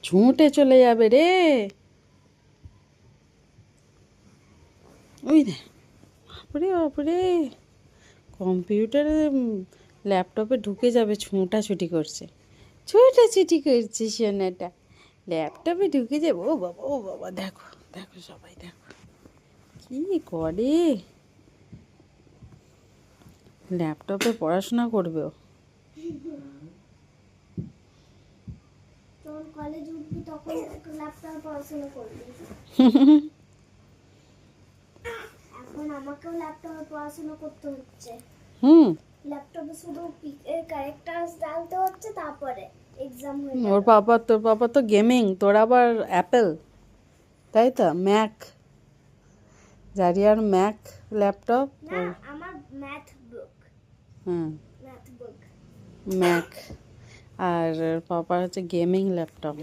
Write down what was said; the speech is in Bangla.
ছুঁটে চলে যাবে রে। ওই রে, বাপরে বাপরে, কম্পিউটারে ল্যাপটপে ঢুকে যাবে, ছুটি করছে, ছুটি করছে সোনাটা, ল্যাপটপে ঢুকে যাবে। ও বাবা ও বাবা, দেখো দেখো সবাই দেখো কি করে, ল্যাপটপে পড়াশোনা করবে ও। যখন কলেজ উঠবি তখন ল্যাপটপে পড়াশোনা করবি। এখন আমাকেও ল্যাপটপে পড়াশোনা করতে হচ্ছে। ল্যাপটপে শুধু ক্যারেক্টার্স ডালতে হচ্ছে, তারপরে এক্সাম হয়ে যাবে। তোর পাপা তো গেমিং, তোর আবার অ্যাপেল, তাই তো? ম্যাক, জারিয়ার ম্যাক ল্যাপটপ। না, আমার math book. Math book Mac, আর পাপার হচ্ছে গেমিং ল্যাপটপ।